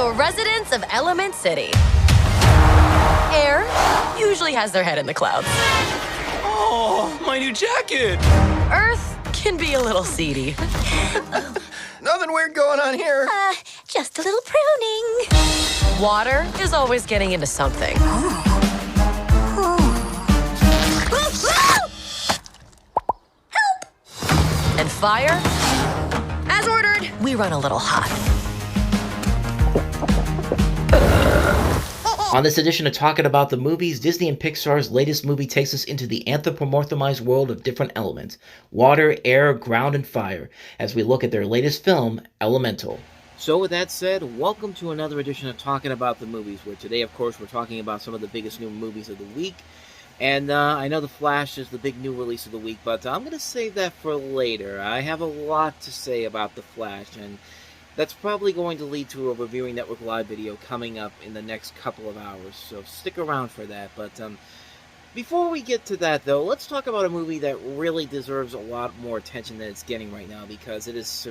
the residents of Element City. Air usually has their head in the clouds. Oh, my new jacket! Earth can be a little seedy. Nothing weird going on here. Just a little pruning. Water is always getting into something. And fire, as ordered, we run a little hot. On this edition of Talking About the Movies, Disney and Pixar's latest movie takes us into the anthropomorphized world of different elements, water, air, ground, and fire, as we look at their latest film, Elemental. So with that said, welcome to another edition of Talking About the Movies, where today, of course, we're talking about some of the biggest new movies of the week. And I know The Flash is the big new release of the week, but I'm going to save that for later. I have a lot to say about The Flash, and that's probably going to lead to a Reviewing Network Live video coming up in the next couple of hours, so stick around for that. But before we get to that, though, let's talk about a movie that really deserves a lot more attention than it's getting right now, because it is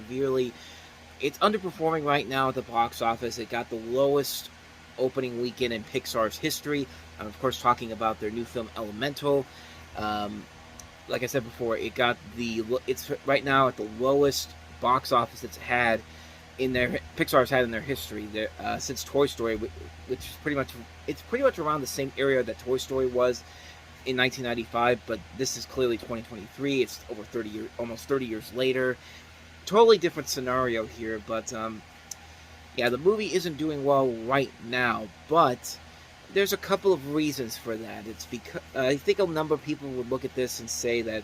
it's underperforming right now at the box office. It got the lowest opening weekend in Pixar's history. I'm, of course, talking about their new film, Elemental. Like I said before, it's right now at the lowest box office it's had Pixar's had in their history since Toy Story, which is pretty much around the same area that Toy Story was in 1995, but this is clearly 2023. It's over almost 30 years later. Totally different scenario here, but yeah, the movie isn't doing well right now, but there's a couple of reasons for that. It's because I think a number of people would look at this and say that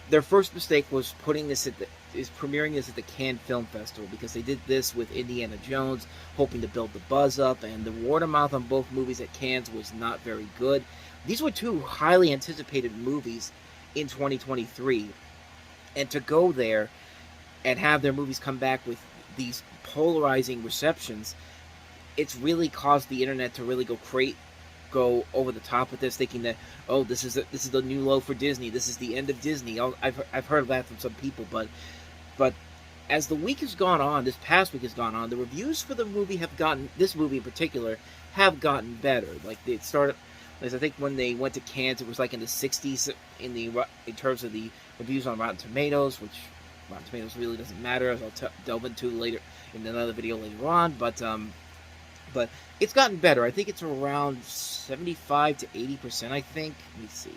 their first mistake was premiering this at the Cannes Film Festival, because they did this with Indiana Jones, hoping to build the buzz up, and the word of mouth on both movies at Cannes was not very good. These were two highly anticipated movies in 2023, and to go there and have their movies come back with these polarizing receptions, it's really caused the internet to really go over the top with this, thinking that, oh, this is the new low for Disney. This is the end of Disney. I've heard of that from some people, but as the week has gone on, this past week has gone on, the reviews for the movie this movie in particular, have gotten better. Like, it started, as I think when they went to Cannes, it was like in the 60s in terms of the reviews on Rotten Tomatoes, which Rotten Tomatoes really doesn't matter, as I'll delve into later in another video later on, but it's gotten better. I think it's around 75 to 80%, I think. Let me see.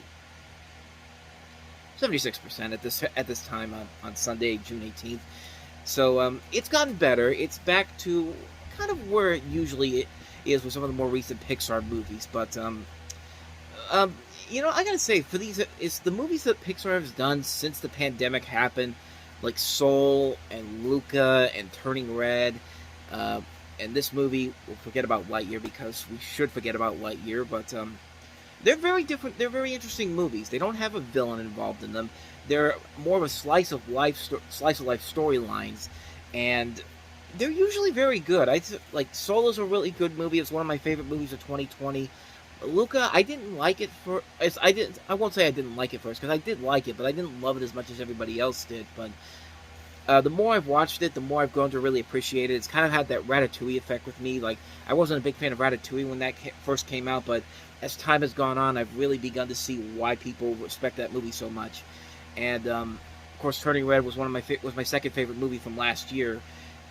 76% at this time on Sunday, June 18th. So it's gotten better. It's back to kind of where it usually is with some of the more recent Pixar movies. But I gotta say, for it's the movies that Pixar has done since the pandemic happened, like Soul and Luca and Turning Red. And this movie, we'll forget about Lightyear, because we should forget about Lightyear, but they're very different. They're very interesting movies. They don't have a villain involved in them. They're more of a slice of life storylines, and they're usually very good. Like Soul is a really good movie. It's one of my favorite movies of 2020. Luca, I didn't like it I won't say I didn't like it first, because I did like it, but I didn't love it as much as everybody else did. But the more I've watched it, the more I've grown to really appreciate it. It's kind of had that Ratatouille effect with me. Like, I wasn't a big fan of Ratatouille when that first came out, but as time has gone on, I've really begun to see why people respect that movie so much. And of course, Turning Red was was my second favorite movie from last year.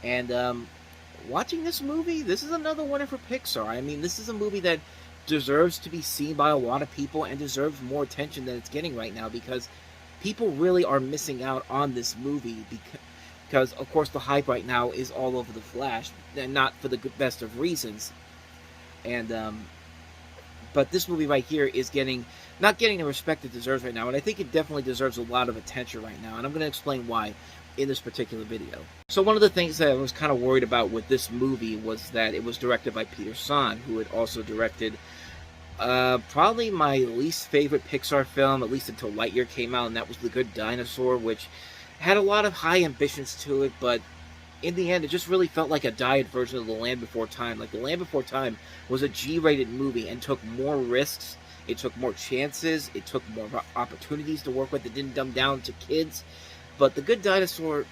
And watching this movie, this is another winner for Pixar. I mean, this is a movie that deserves to be seen by a lot of people and deserves more attention than it's getting right now, because people really are missing out on this movie because, of course, the hype right now is all over The Flash, and not for the best of reasons. And but this movie right here is not getting the respect it deserves right now, and I think it definitely deserves a lot of attention right now, and I'm going to explain why in this particular video. So one of the things that I was kind of worried about with this movie was that it was directed by Peter Sohn, who had also directed probably my least favorite Pixar film, at least until Lightyear came out, and that was The Good Dinosaur, which had a lot of high ambitions to it, but in the end, it just really felt like a diet version of The Land Before Time. Like, The Land Before Time was a G-rated movie and took more risks, it took more chances, it took more opportunities to work with. It didn't dumb down to kids. But The Good Dinosaur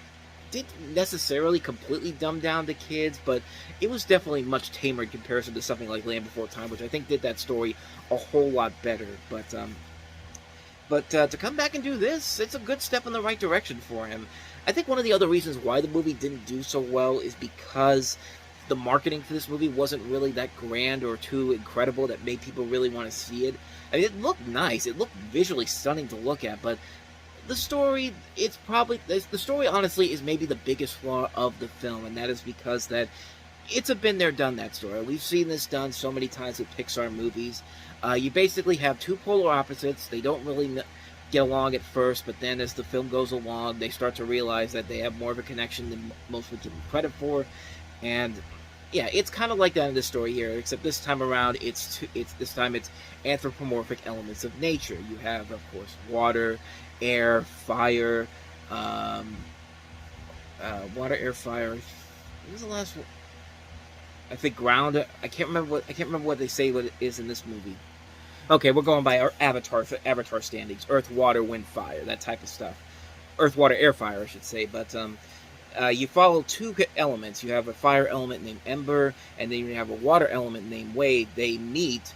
didn't necessarily completely dumb down to kids, but it was definitely much tamer in comparison to something like Land Before Time, which I think did that story a whole lot better. But to come back and do this, it's a good step in the right direction for him. I think one of the other reasons why the movie didn't do so well is because the marketing for this movie wasn't really that grand or too incredible that made people really want to see it. I mean, it looked nice. It looked visually stunning to look at, but the story, the story honestly is maybe the biggest flaw of the film, and that is because that it's a been there, done that story. We've seen this done so many times with Pixar movies. You basically have two polar opposites. They don't really get along at first, but then as the film goes along, they start to realize that they have more of a connection than most would give them credit for. And yeah, it's kind of like that in this story here, except this time around, it's anthropomorphic elements of nature. You have, of course, water, air, fire, water, air, fire. What was the last one? I think ground. I can't remember what they say what it is in this movie. Okay, we're going by our Avatar standings: earth, water, wind, fire, that type of stuff. Earth, water, air, fire, I should say. But you follow two elements. You have a fire element named Ember, and then you have a water element named Wade. They meet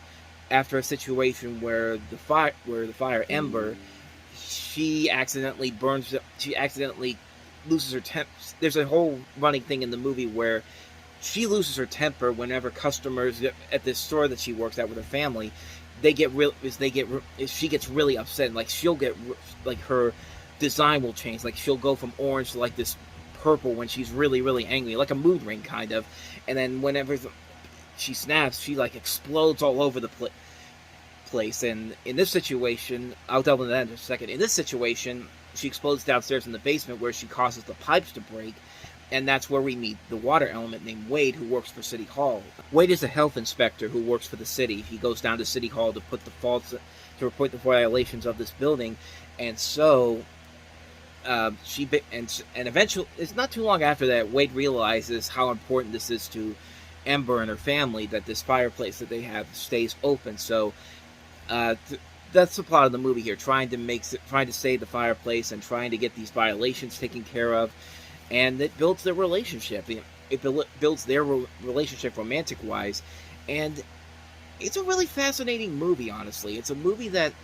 after a situation where the fire Ember, she accidentally loses her temper. There's a whole running thing in the movie where she loses her temper whenever customers at this store that she works at with her family, she gets really upset, and like she'll get like her design will change, like she'll go from orange to like this purple when she's really, really angry, like a mood ring kind of, and then whenever she snaps, she like explodes all over the place. And in this situation, I'll delve into that in a second. In this situation, she explodes downstairs in the basement where she causes the pipes to break. And that's where we meet the water element named Wade, who works for City Hall. Wade is a health inspector who works for the city. He goes down to City Hall to report the violations of this building, and so eventually, it's not too long after that, Wade realizes how important this is to Ember and her family, that this fireplace that they have stays open. So that's the plot of the movie here, trying to save the fireplace and trying to get these violations taken care of. And it builds their relationship. It builds their relationship romantic-wise. And it's a really fascinating movie, honestly. It's a movie that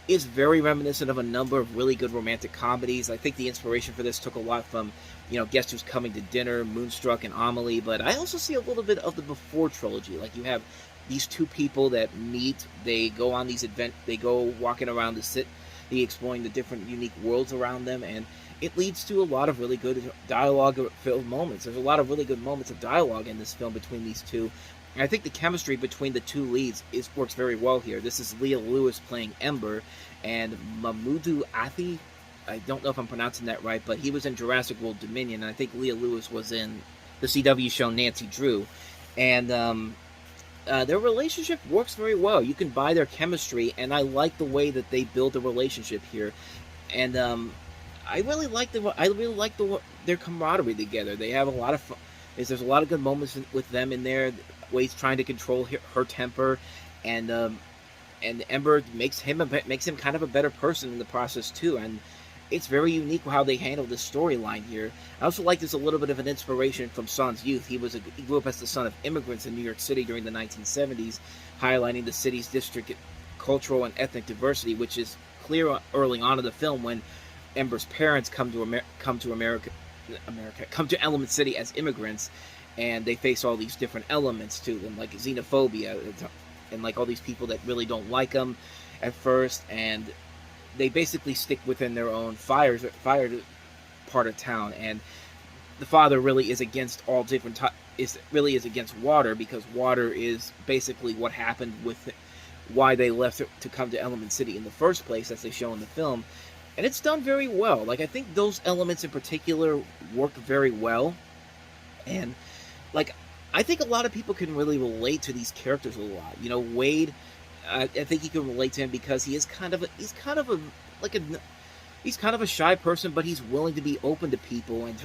is very reminiscent of a number of really good romantic comedies. I think the inspiration for this took a lot from, Guess Who's Coming to Dinner, Moonstruck, and Amelie. But I also see a little bit of the Before trilogy. Like, you have these two people that meet. They go on these they go walking around the city, exploring the different unique worlds around them, and it leads to a lot of really good dialogue-filled moments. There's a lot of really good moments of dialogue in this film between these two. And I think the chemistry between the two leads works very well here. This is Leah Lewis playing Ember, and Mamoudou Athie, I don't know if I'm pronouncing that right, but he was in Jurassic World Dominion, and I think Leah Lewis was in the CW show Nancy Drew. And their relationship works very well. You can buy their chemistry, and I like the way that they build the relationship here. And I really like their camaraderie together. They have a lot of fun. There's a lot of good moments with them in there. Wade's trying to control her temper, and Ember makes him kind of a better person in the process too. And it's very unique how they handle this storyline here. I also like this a little bit of an inspiration from Son's youth. He grew up as the son of immigrants in New York City during the 1970s, highlighting the city's district cultural and ethnic diversity, which is clear early on in the film when Ember's parents come to Element City as immigrants, and they face all these different elements to them, like xenophobia and like all these people that really don't like them at first, and they basically stick within their own fire part of town. And the father really is against all different is against water, because water is basically what happened with why they left to come to Element City in the first place, as they show in the film. And it's done very well. Like, I think those elements in particular work very well. And, like, I think a lot of people can really relate to these characters a lot. Wade, I think you can relate to him because he's kind of a shy person, but he's willing to be open to people and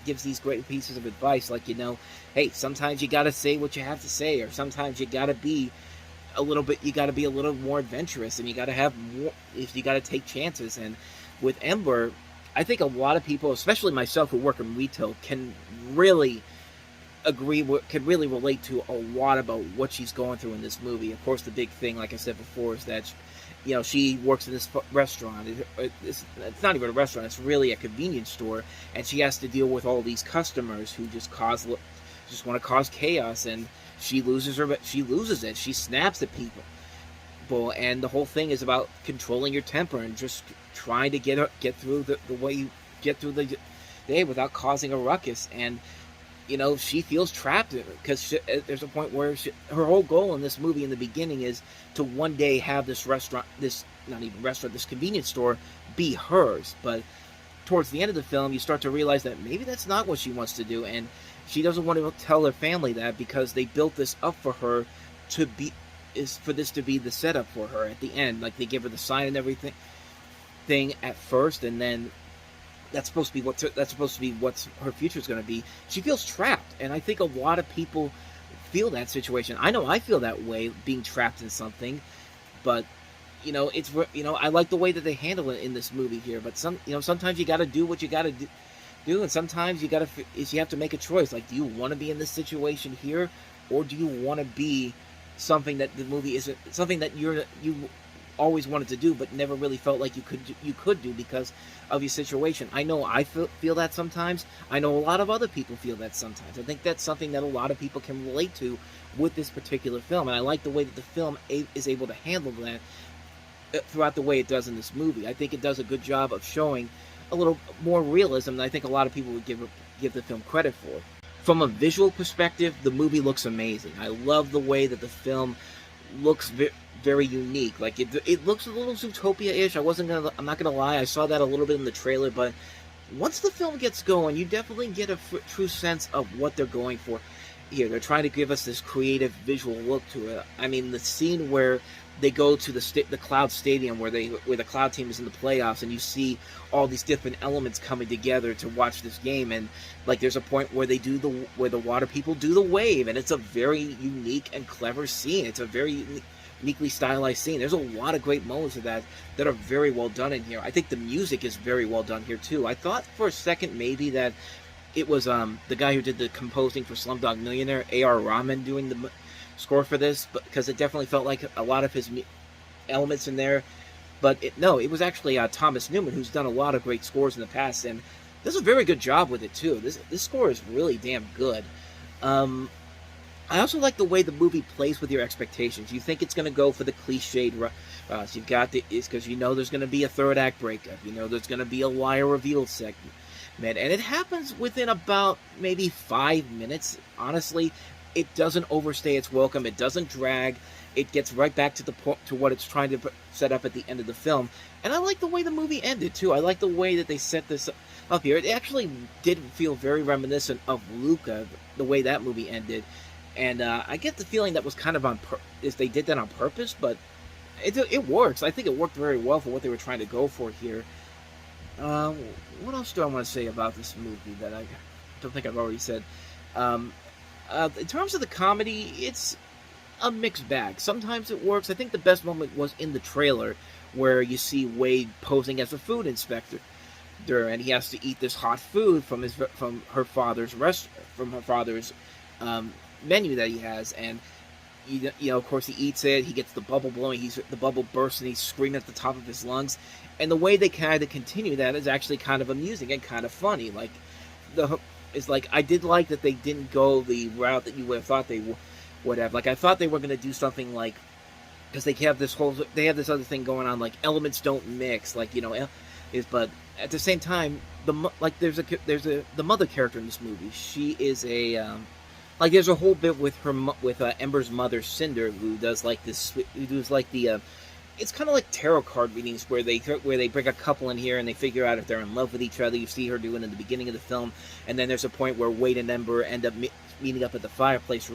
gives these great pieces of advice. Like, hey, sometimes you gotta say what you have to say, or sometimes you gotta be a little more adventurous, and you gotta take chances. And with Ember, I think a lot of people, especially myself who work in retail, can really can really relate to a lot about what she's going through in this movie. Of course, the big thing, like I said before, is that she works in this restaurant. It's not even a restaurant; it's really a convenience store, and she has to deal with all these customers who just want to cause chaos, and she loses it. She snaps at people, and the whole thing is about controlling your temper and just trying to get through the way you get through the day without causing a ruckus. And she feels trapped because there's a point where her whole goal in this movie in the beginning is to one day have this this convenience store be hers. But towards the end of the film, you start to realize that maybe that's not what she wants to do, and she doesn't want to tell her family that because they built this up for her for this to be the setup for her at the end. Like, they give her the sign and everything at first, and then that's supposed to be what her future is going to be. She feels trapped, and I think a lot of people feel that situation. I know I feel that way, being trapped in something, but I like the way that they handle it in this movie here. But sometimes you got to do what you got to do, and sometimes you have to make a choice. Like, do you want to be in this situation here, or do you want to be something that the movie isn't, something that you always wanted to do but never really felt like you could do because of your situation? I know I feel that sometimes. I know a lot of other people feel that sometimes. I think that's something that a lot of people can relate to with this particular film, and I like the way that the film is able to handle that throughout the way it does in this movie. I think it does a good job of showing a little more realism than I think a lot of people would give the film credit for. From a visual perspective, the movie looks amazing. I love the way that the film looks very unique. Like, it looks a little Zootopia-ish. I'm not gonna lie, I saw that a little bit in the trailer, but once the film gets going, you definitely get a true sense of what they're going for here. They're trying to give us this creative visual look to it. I mean, the scene where they go to the Cloud Stadium where the Cloud team is in the playoffs, and you see all these different elements coming together to watch this game, and like there's a point where where the water people do the wave, and it's a very unique and clever scene. It's a very uniquely stylized scene. There's a lot of great moments of that are very well done in here. I think the music is very well done here too. I thought for a second maybe that it was the guy who did the composing for Slumdog Millionaire, A.R. Rahman, doing the score for this, but because it definitely felt like a lot of his elements in there. But it was actually Thomas Newman, who's done a lot of great scores in the past, and does a very good job with it too. This score is really damn good. I also like the way the movie plays with your expectations. You think it's going to go for the cliched you've got because there's going to be a third act breakup. There's going to be a liar reveal segment, and it happens within about maybe 5 minutes. Honestly, it doesn't overstay its welcome. It doesn't drag. It gets right back to the point, to what it's trying to set up at the end of the film. And I like the way the movie ended too. I like the way that they set this up here. It actually did feel very reminiscent of Luca, the way that movie ended. And I get the feeling that was kind of if they did that on purpose, but it works. I think it worked very well for what they were trying to go for here. What else do I want to say about this movie that I don't think I've already said? In terms of the comedy, it's a mixed bag. Sometimes it works. I think the best moment was in the trailer, where you see Wade posing as a food inspector, and he has to eat this hot food from her father's menu that he has, and of course he eats it. He gets the bubble blowing. The bubble bursts, and he's screaming at the top of his lungs. And the way they kind of continue that is actually kind of amusing and kind of funny. Like I did like that they didn't go the route that you would have thought they would have. Like, I thought they were going to do something like, because they have this other thing going on, like elements don't mix, like but at the same time, there's the mother character in this movie. She is there's a whole bit with Ember's mother, Cinder, who does like this, it's kind of like tarot card readings where they bring a couple in here and they figure out if they're in love with each other. You see her doing in the beginning of the film, and then there's a point where Wade and Ember end up meeting up at the fireplace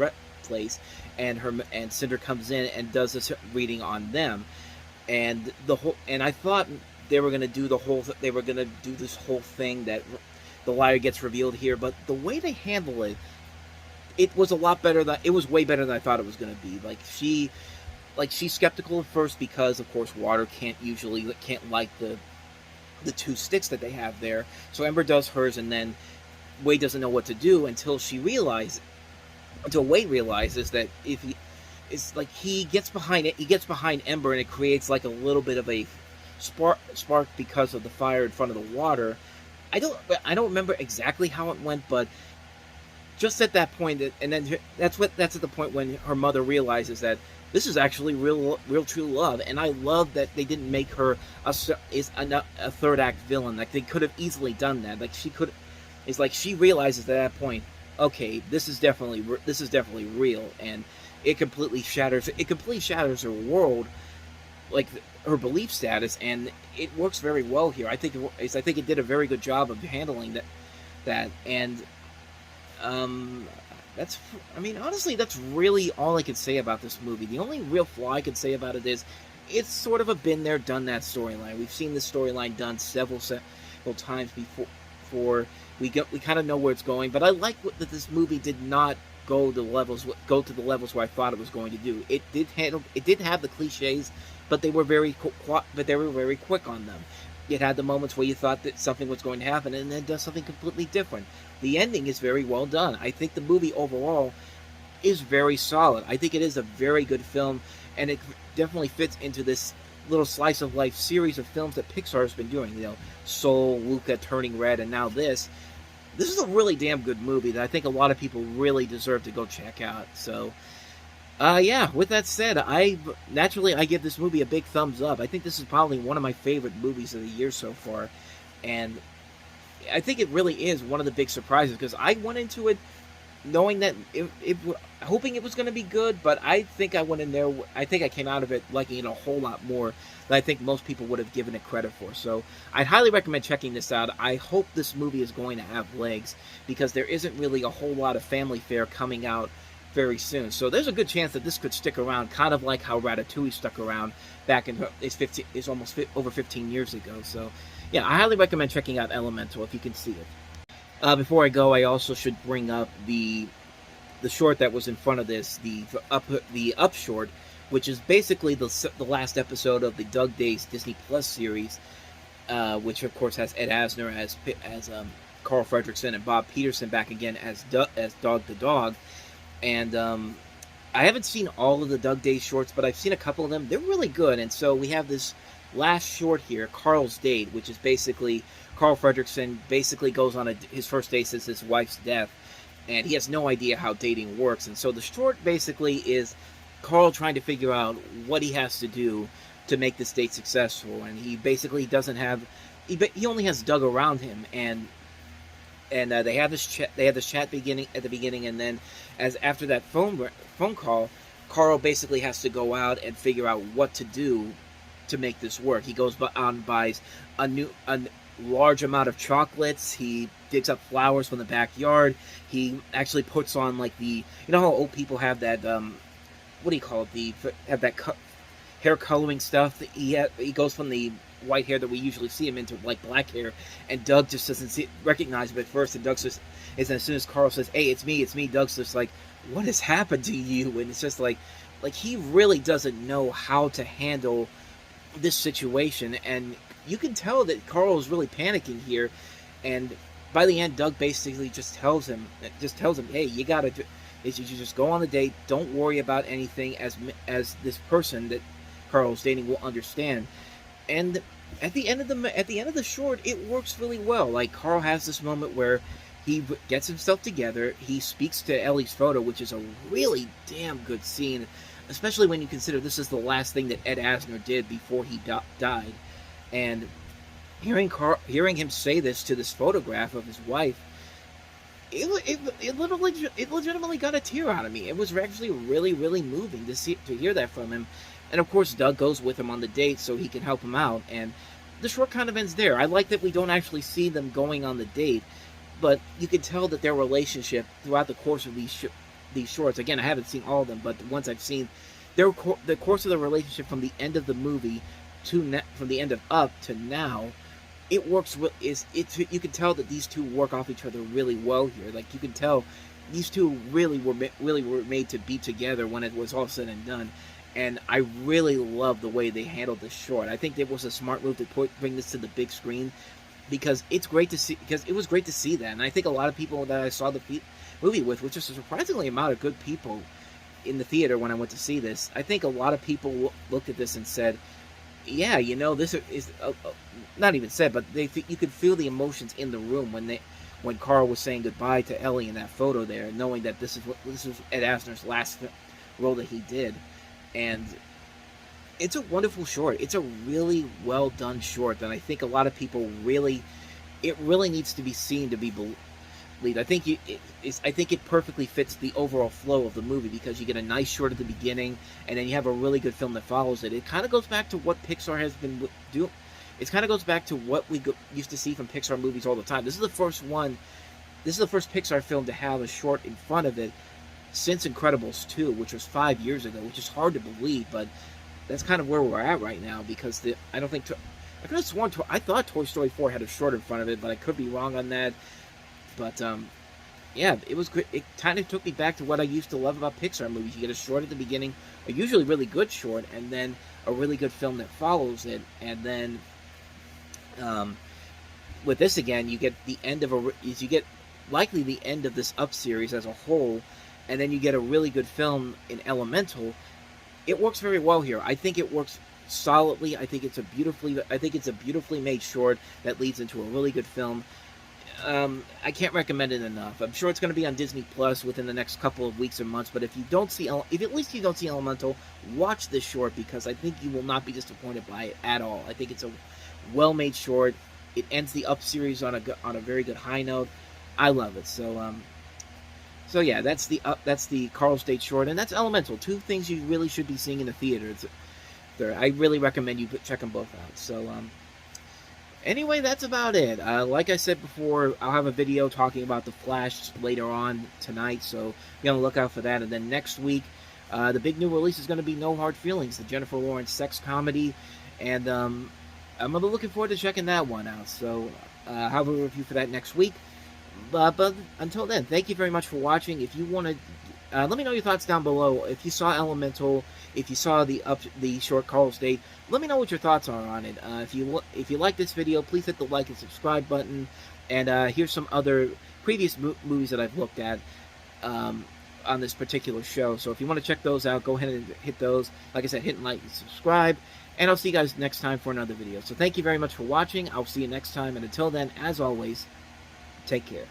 and Cinder comes in and does this reading on them, and I thought they were going to do this whole thing that the liar gets revealed here, but the way they handle it, it was way better than I thought it was going to be. She's skeptical at first because, of course, water can't light the the two sticks that they have there. So Ember does hers, and then Wade doesn't know what to do until Wade realizes that if he, it's like he gets behind Ember, and it creates like a little bit of a spark because of the fire in front of the water. I don't remember exactly how it went, but just at that point, and then that's at the point when her mother realizes that this is actually real true love. And I love that they didn't make her a third act villain. Like, they could have easily done that. Like, she realizes at that point, okay, this is definitely real, and it completely shatters her world, like her belief status, and it works very well here. I think it did a very good job of handling that, and honestly, that's really all I could say about this movie. The only real flaw I could say about it is it's sort of a been there, done that storyline. We've seen this storyline done several times before. We kind of know where it's going, but I like that this movie did not go to the levels where I thought it was going to do. It did have the cliches, but they were very quick on them. It had the moments where you thought that something was going to happen, and then it does something completely different. The ending is very well done. I think the movie overall is very solid. I think it is a very good film, and it definitely fits into this little slice of life series of films that Pixar has been doing. Soul, Luca, Turning Red, and now this. This is a really damn good movie that I think a lot of people really deserve to go check out. So, yeah, with that said, I give this movie a big thumbs up. I think this is probably one of my favorite movies of the year so far, and I think it really is one of the big surprises, because I went into it knowing that hoping it was going to be good, but I think I came out of it liking it a whole lot more than I think most people would have given it credit for. So I'd highly recommend checking this out. I hope this movie is going to have legs, because there isn't really a whole lot of family fare coming out very soon. So there's a good chance that this could stick around, kind of like how Ratatouille stuck around back in almost over 15 years ago. So yeah, I highly recommend checking out Elemental if you can see it. Before I go, I also should bring up the short that was in front of this, the up short, which is basically the last episode of the Doug Days Disney Plus series, which of course has Ed Asner as Carl Fredricksen and Bob Peterson back again as Dog the Dog. And I haven't seen all of the Doug Days shorts, but I've seen a couple of them. They're really good. And so we have this last short here, Carl's Date, which is basically Carl Fredricksen basically goes on his first date since his wife's death, and he has no idea how dating works. And so the short basically is Carl trying to figure out what he has to do to make this date successful. And he basically doesn't have, he only has Doug around him, and they have this chat. They have this chat at the beginning, and then after that phone call, Carl basically has to go out and figure out what to do to make this work. He goes out and buys a large amount of chocolates. He digs up flowers from the backyard. He actually puts on like how old people have that what do you call it? Have that hair coloring stuff. He goes from the white hair that we usually see him into like black hair, and Doug just doesn't recognize him at first. And Doug just as soon as Carl says, "Hey, it's me," Doug's just like, "What has happened to you?" And it's just like he really doesn't know how to handle this situation, and you can tell that Carl is really panicking here. And by the end, Doug basically just tells him, "Hey, you just go on the date. Don't worry about anything, as this person that Carl's dating will understand." And at the end of the short, it works really well. Like, Carl has this moment where he gets himself together. He speaks to Ellie's photo, which is a really damn good scene, especially when you consider this is the last thing that Ed Asner did before he died. And hearing him say this to this photograph of his wife, it legitimately got a tear out of me. It was actually really, really moving to hear that from him. And of course, Doug goes with him on the date so he can help him out. And the short kind of ends there. I like that we don't actually see them going on the date, but you can tell that their relationship throughout the course of these shorts. Again, I haven't seen all of them, but the ones I've seen, the course of the relationship from the end of the movie from the end of Up to now, it works. You can tell that these two work off each other really well here. Like, you can tell these two really were made to be together when it was all said and done. and I really love the way they handled this short. I think it was a smart move to bring this to the big screen, because it's great to see. Because it was great to see that, and I think a lot of people that I saw the movie with, which is a surprisingly amount of good people in the theater when I went to see this. I think a lot of people looked at this and said, "Yeah, you know, this is not even said, but you could feel the emotions in the room when Carl was saying goodbye to Ellie in that photo there, knowing that this is Ed Asner's last role that he did." And it's a wonderful short. It's a really well done short that I think a lot of people it really needs to be seen to be believed. I think it perfectly fits the overall flow of the movie, because you get a nice short at the beginning, and then you have a really good film that follows it. It kind of goes back to what Pixar has been doing. It kind of goes back to what we used to see from Pixar movies all the time. This is the first one. This is the first Pixar film to have a short in front of it since Incredibles 2, which was 5 years ago, which is hard to believe, but that's kind of where we're at right now, because I could have sworn I thought Toy Story 4 had a short in front of it, but I could be wrong on that. But yeah, it was great. It kind of took me back to what I used to love about Pixar movies. You get a short at the beginning, a usually really good short, and then a really good film that follows it, and then with this again, you get the end of likely the end of this Up series as a whole, and then you get a really good film in Elemental. It works very well here. I think it works solidly. I think it's a beautifully made short that leads into a really good film. I can't recommend it enough. I'm sure it's going to be on Disney Plus within the next couple of weeks or months. But if at least you don't see Elemental, watch this short, because I think you will not be disappointed by it at all. I think it's a well-made short. It ends the Up series on a very good high note. I love it. So yeah, that's the Carl State short, and that's Elemental. Two things you really should be seeing in the theater. I really recommend you check them both out. So anyway, that's about it. Like I said before, I'll have a video talking about The Flash later on tonight, so be on the lookout for that. And then next week, the big new release is going to be No Hard Feelings, the Jennifer Lawrence sex comedy, and I'm really looking forward to checking that one out. So I'll have a review for that next week. But until then, thank you very much for watching. If you want to, let me know your thoughts down below. If you saw Elemental, if you saw the short Carl's Date, let me know what your thoughts are on it. If you like this video, please hit the like and subscribe button. And here's some other previous movies that I've looked at on this particular show. So if you want to check those out, go ahead and hit those. Like I said, hit like and subscribe. And I'll see you guys next time for another video. So thank you very much for watching. I'll see you next time. And until then, as always, take care.